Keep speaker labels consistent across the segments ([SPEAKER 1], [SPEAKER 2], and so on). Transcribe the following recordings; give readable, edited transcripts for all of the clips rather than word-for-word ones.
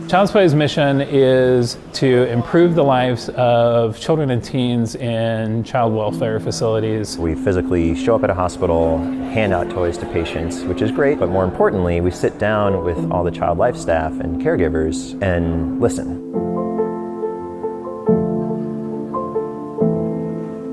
[SPEAKER 1] Child's Play's mission is to improve the lives of children and teens in child welfare facilities.
[SPEAKER 2] We physically show up at a hospital, hand out toys to patients, which is great, but more importantly, we sit down with all the child life staff and caregivers and listen.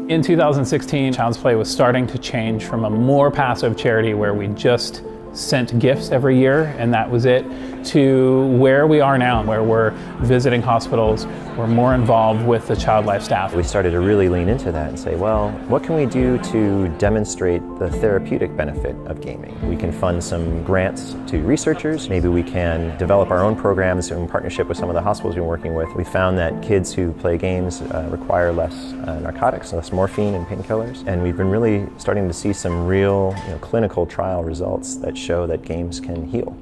[SPEAKER 1] In 2016, Child's Play was starting to change from a more passive charity where we just sent gifts every year and that was it, to where we are now, where we're visiting hospitals, we're more involved with the child life staff.
[SPEAKER 2] We started to really lean into that and say, well, what can we do to demonstrate the therapeutic benefit of gaming? We can fund some grants to researchers. Maybe we can develop our own programs in partnership with some of the hospitals we're working with. We found that kids who play games require less narcotics, less morphine and painkillers. And we've been really starting to see some real clinical trial results that show that games can heal.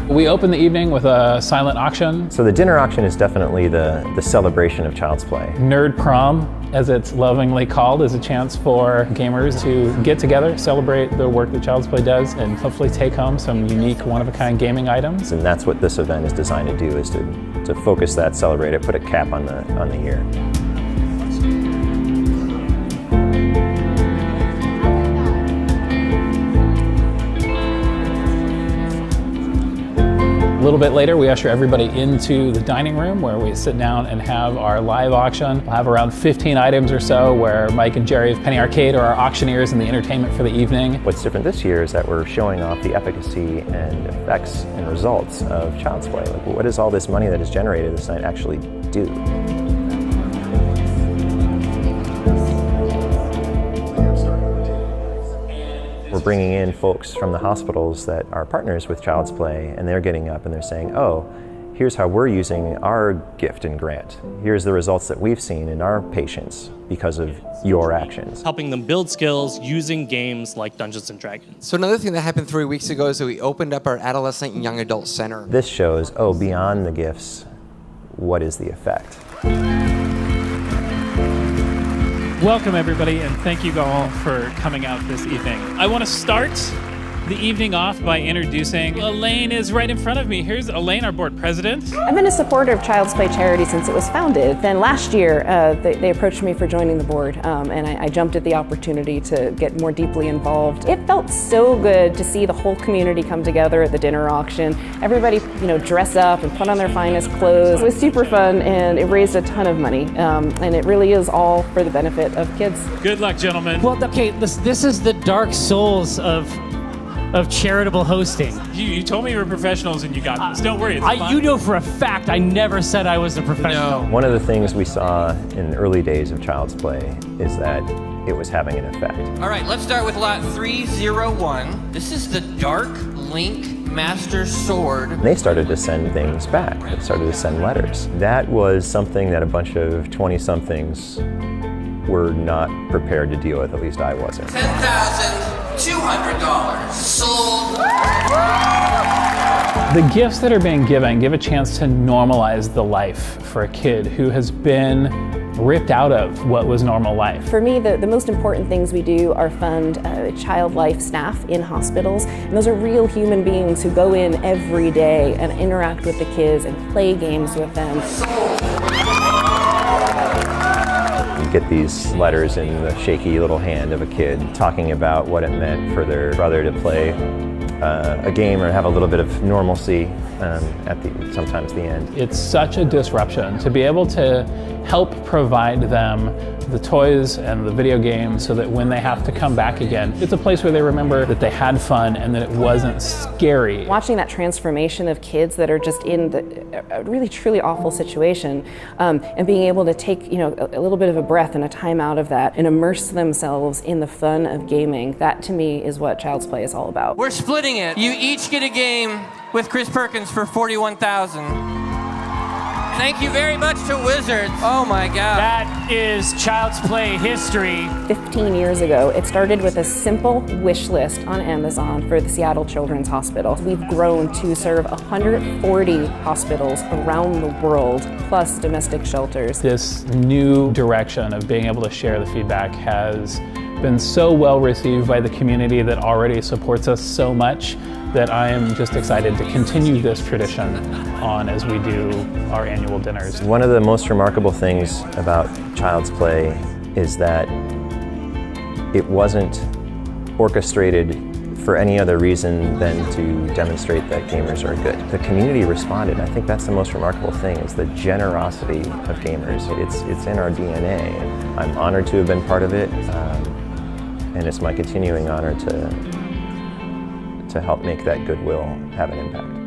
[SPEAKER 1] We open the evening with a silent auction.
[SPEAKER 2] So the dinner auction is definitely the celebration of Child's Play.
[SPEAKER 1] Nerd Prom, as it's lovingly called, is a chance for gamers to get together, celebrate the work that Child's Play does, and hopefully take home some unique, one-of-a-kind gaming items.
[SPEAKER 2] And that's what this event is designed to do, is to focus that, celebrate it, put a cap on the year.
[SPEAKER 1] A little bit later, we usher everybody into the dining room where we sit down and have our live auction. We'll have around 15 items or so where Mike and Jerry of Penny Arcade are our auctioneers and the entertainment for the evening.
[SPEAKER 2] What's different this year is that we're showing off the efficacy and effects and results of Child's Play. Like, what does all this money that is generated this night actually do? We're bringing in folks from the hospitals that are partners with Child's Play, and they're getting up and they're saying, oh, here's how we're using our gift and grant. Here's the results that we've seen in our patients because of your actions.
[SPEAKER 3] Helping them build skills using games like Dungeons & Dragons.
[SPEAKER 4] So another thing that happened 3 weeks ago is that we opened up our Adolescent and Young Adult Center.
[SPEAKER 2] This shows, oh, beyond the gifts, what is the effect?
[SPEAKER 5] Welcome everybody, and thank you all for coming out this evening. I want to start the evening off by introducing Elaine is right in front of me. Here's Elaine, our board president.
[SPEAKER 6] I've been a supporter of Child's Play charity since it was founded. Then last year, they approached me for joining the board, and I jumped at the opportunity to get more deeply involved. It felt so good to see the whole community come together at the dinner auction. Everybody, dress up and put on their finest clothes. It was super fun, and it raised a ton of money, and it really is all for the benefit of kids.
[SPEAKER 5] Good luck, gentlemen.
[SPEAKER 7] Well, okay, this is the dark souls of charitable hosting.
[SPEAKER 5] You told me you were professionals and you got this. Don't worry, it's fun.
[SPEAKER 7] You know for a fact I never said I was a professional.
[SPEAKER 2] No. One of the things we saw in the early days of Child's Play is that it was having an effect.
[SPEAKER 8] All right, let's start with lot 301. This is the Dark Link Master Sword.
[SPEAKER 2] They started to send things back. They started to send letters. That was something that a bunch of 20-somethings were not prepared to deal with, at least I wasn't.
[SPEAKER 8] $10,200 sold.
[SPEAKER 1] The gifts that are being given give a chance to normalize the life for a kid who has been ripped out of what was normal life.
[SPEAKER 6] For me, the most important things we do are fund child life staff in hospitals. And those are real human beings who go in every day and interact with the kids and play games with them.
[SPEAKER 2] You get these letters in the shaky little hand of a kid talking about what it meant for their brother to play a game or have a little bit of normalcy at sometimes the end.
[SPEAKER 1] It's such a disruption to be able to help provide them the toys and the video games so that when they have to come back again, it's a place where they remember that they had fun and that it wasn't scary.
[SPEAKER 6] Watching that transformation of kids that are just in a really truly awful situation, and being able to take a little bit of a breath and a time out of that and immerse themselves in the fun of gaming, that to me is what Child's Play is all about.
[SPEAKER 8] We're splitting it. You each get a game with Chris Perkins for $41,000. Thank you very much to Wizards. Oh my God.
[SPEAKER 7] is Child's Play history.
[SPEAKER 6] 15 years ago, it started with a simple wish list on Amazon for the Seattle Children's Hospital. We've grown to serve 140 hospitals around the world, plus domestic shelters.
[SPEAKER 1] This new direction of being able to share the feedback has been so well received by the community that already supports us so much that I am just excited to continue this tradition on as we do our annual dinners.
[SPEAKER 2] One of the most remarkable things about Child's Play is that it wasn't orchestrated for any other reason than to demonstrate that gamers are good. The community responded. I think that's the most remarkable thing, is the generosity of gamers. It's in our DNA. I'm honored to have been part of it, and it's my continuing honor to help make that goodwill have an impact.